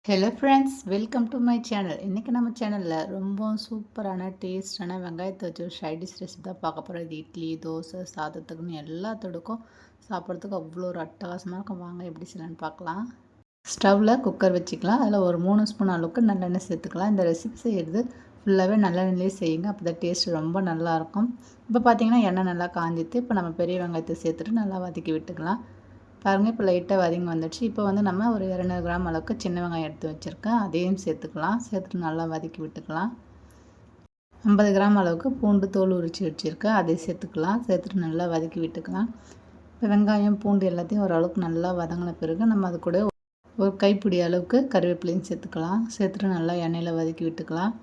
Hello friends, welcome to my channel. இன்றைக்கி நம்ம சேனலில் ரொம்ப சூப்பரான டேஸ்டான வெங்காயத்தை வச்சு ஒரு சைடிஷ் ரெசிபி தான் பார்க்க போகிறோம். இது இட்லி, தோசை, சாதத்துக்குன்னு எல்லாத்தோடுக்கும் சாப்பிட்றதுக்கு அவ்வளோ ஒரு அட்டகாசமாக இருக்கும். வாங்க எப்படி செய்யலான்னு பார்க்கலாம். ஸ்டவ்வில் குக்கர் வச்சுக்கலாம். அதில் ஒரு 3 ஸ்பூன் அளவுக்கு நல்லெண்ணெய் சேர்த்துக்கலாம். இந்த ரெசிபி செய்கிறது ஃபுல்லாகவே நல்லெண்ணெயிலே செய்யுங்க. அப்போ தான் டேஸ்ட் ரொம்ப நல்லாயிருக்கும். இப்போ பார்த்தீங்கன்னா எண்ணெய் நல்லா காஞ்சிட்டு இப்போ நம்ம பெரிய வெங்காயத்தை சேர்த்துட்டு நல்லா வதக்கி விட்டுக்கலாம். பாருங்கள், இப்போ லைட்டாக வதங்கி வந்துடுச்சு. இப்போ வந்து நம்ம ஒரு 200 கிராம் அளவுக்கு சின்ன வெங்காயம் எடுத்து வச்சுருக்கேன். அதையும் சேர்த்துக்கலாம். சேர்த்துட்டு நல்லா வதக்கி விட்டுக்கலாம். 50 கிராம் அளவுக்கு பூண்டு தோல் உரித்து வச்சுருக்கேன். அதை சேர்த்துக்கலாம். சேர்த்துட்டு நல்லா வதக்கி விட்டுக்கலாம். இப்போ வெங்காயம் பூண்டு எல்லாத்தையும் ஓரளவுக்கு நல்லா வதங்கின பிறகு நம்ம அது கூட ஒரு கைப்பிடி அளவுக்கு கருவேப்பிலையும் சேர்த்துக்கலாம். சேர்த்துட்டு நல்லா எண்ணெயில் வதக்கி விட்டுக்கலாம்.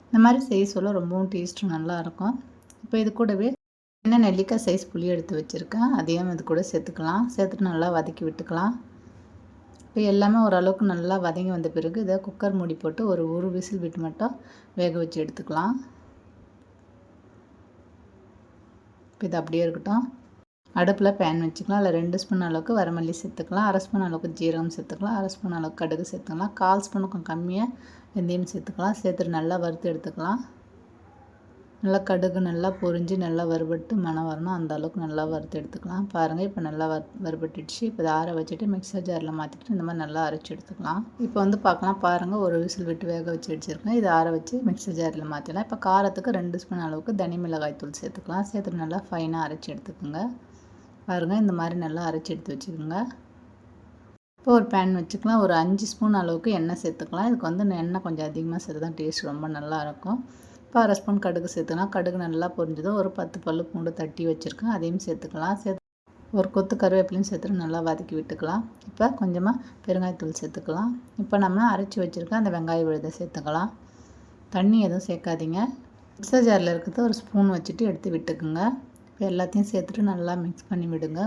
இந்த மாதிரி செய்ய சொல்ல ரொம்பவும் டேஸ்ட்டும் நல்லாயிருக்கும். இப்போ இது கூடவே சின்ன நெல்லிக்காய் சைஸ் புளி எடுத்து வச்சுருக்கேன். அதையும் இது கூட சேர்த்துக்கலாம். சேர்த்துட்டு நல்லா வதக்கி விட்டுக்கலாம். இப்போ எல்லாமே ஓரளவுக்கு நல்லா வதங்கி வந்த பிறகு இதை குக்கர் மூடி போட்டு ஒரு விசில் விட்டு மட்டும் வேக வச்சு எடுத்துக்கலாம். இப்போ இது அப்படியே இருக்கட்டும். அடுப்பில் பேன் வச்சுக்கலாம். அதில் 2 ஸ்பூன் அளவுக்கு வரமல்லி சேர்த்துக்கலாம். 1/2 ஸ்பூன் அளவுக்கு ஜீரகம் சேர்த்துக்கலாம். 1/2 ஸ்பூன் அளவுக்கு கடுகு சேர்த்துக்கலாம். 1/4 ஸ்பூனுக்கும் கம்மியாக வெந்தயம் சேர்த்துக்கலாம். சேர்த்துட்டு நல்லா வறுத்து எடுத்துக்கலாம். நல்லா கடுகு நல்லா பொரிஞ்சு நல்லா வறுபட்டு மணம் வரணும். அந்த அளவுக்கு நல்லா வறுத்து எடுத்துக்கலாம். பாருங்கள், இப்போ நல்லா வறுபட்டுடுச்சு. இப்போ இதை ஆற வச்சுட்டு மிக்சர் ஜாரில் மாற்றிட்டு இந்த மாதிரி நல்லா அரைச்சி எடுத்துக்கலாம். இப்போ வந்து பார்க்கலாம். பாருங்கள், ஒரு விசில் விட்டு வேக வச்சு வச்சுருக்கேன். இதை ஆற வச்சு மிக்சர் ஜாரில் மாற்றிடலாம். இப்போ காரத்துக்கு 2 ஸ்பூன் அளவுக்கு தனி மிளகாய் தூள் சேர்த்துக்கலாம். சேர்த்துட்டு நல்லா ஃபைனாக அரைச்சி எடுத்துக்கோங்க. பாருங்கள், இந்த மாதிரி நல்லா அரைச்சி எடுத்து வச்சுக்கோங்க. இப்போ ஒரு பேன் வச்சுக்கலாம். ஒரு 5 ஸ்பூன் அளவுக்கு எண்ணெய் சேர்த்துக்கலாம். இதுக்கு வந்து எண்ணெய் கொஞ்சம் அதிகமாக சேர்த்து தான் டேஸ்ட் ரொம்ப நல்லாயிருக்கும். இப்போ 1/2 ஸ்பூன் கடுகு சேர்த்துக்கலாம். கடுகு நல்லா பொரிஞ்சதும் ஒரு 10 பல்லு பூண்டு தட்டி வச்சுருக்கேன். அதையும் சேர்த்துக்கலாம். ஒரு கொத்து கருவேப்பிலையும் சேர்த்துட்டு நல்லா வதக்கி விட்டுக்கலாம். இப்போ கொஞ்சமாக பெருங்காயத்தூள் சேர்த்துக்கலாம். இப்போ நம்ம அரைச்சி வச்சுருக்க அந்த வெங்காய விழுதை சேர்த்துக்கலாம். தண்ணி எதுவும் சேர்க்காதீங்க. மிக்சர் ஜாரில் இருக்கிறத ஒரு ஸ்பூன் வச்சுட்டு எடுத்து விட்டுக்குங்க. இப்போ எல்லாத்தையும் சேர்த்துட்டு நல்லா மிக்ஸ் பண்ணி விடுங்க.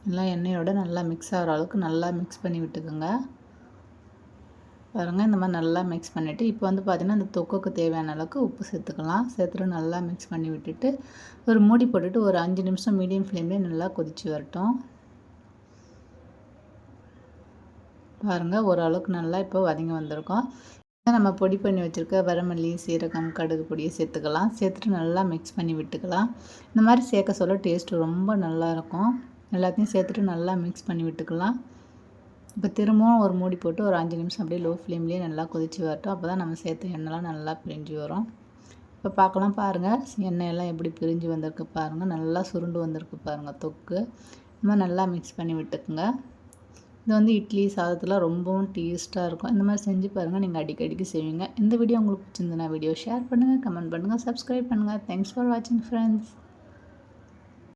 எல்லாம் எண்ணெயோடு நல்லா மிக்ஸ் ஆகிற அளவுக்கு நல்லா மிக்ஸ் பண்ணி விட்டுக்குங்க. பாருங்கள், இந்த மாதிரி நல்லா மிக்ஸ் பண்ணிவிட்டு இப்போ வந்து பார்த்திங்கன்னா அந்த தொக்குக்கு தேவையான அளவுக்கு உப்பு சேர்த்துக்கலாம். சேர்த்துட்டு நல்லா மிக்ஸ் பண்ணி விட்டுட்டு ஒரு மூடி போட்டுட்டு ஒரு 5 நிமிஷம் மீடியம் ஃப்ளேம்லேயே நல்லா கொதித்து வரட்டும். பாருங்கள், ஓரளவுக்கு நல்லா இப்போ வதங்கி வந்திருக்கோம். நம்ம பொடி பண்ணி வச்சுருக்க வரமல்லி, சீரகம், கடுகு பொடியை சேர்த்துக்கலாம். சேர்த்துட்டு நல்லா மிக்ஸ் பண்ணி விட்டுக்கலாம். இந்த மாதிரி சேர்க்க சொல்ல டேஸ்ட்டு ரொம்ப நல்லாயிருக்கும். எல்லாத்தையும் சேர்த்துட்டு நல்லா மிக்ஸ் பண்ணி விட்டுக்கலாம். இப்போ திரும்பவும் ஒரு மூடி போட்டு ஒரு 5 நிமிஷம் அப்படியே லோ ஃப்ளேம்லேயே நல்லா கொதித்து வரட்டும். அப்போ தான் நம்ம சேர்த்த எண்ணெய்லாம் நல்லா பிரிஞ்சு வரும். இப்போ பார்க்கலாம். பாருங்கள், எண்ணெயெல்லாம் எப்படி பிரிஞ்சு வந்திருக்கு பாருங்கள். நல்லா சுருண்டு வந்திருக்கு பாருங்கள் தொக்கு. இந்த மாதிரி நல்லா மிக்ஸ் பண்ணி விட்டுக்குங்க. இது வந்து இட்லி சாதத்தில் ரொம்பவும் டேஸ்ட்டாக இருக்கும். இந்த மாதிரி செஞ்சு பாருங்கள். நீங்கள் அடிக்கடிக்கு செய்வீங்க. இந்த வீடியோ உங்களுக்கு பிடிச்சிருந்ததுன்னா வீடியோ ஷேர் பண்ணுங்கள், கமெண்ட் பண்ணுங்கள், சப்ஸ்கிரைப் பண்ணுங்கள். தேங்க்ஸ் ஃபார் வாட்சிங் ஃப்ரெண்ட்ஸ்.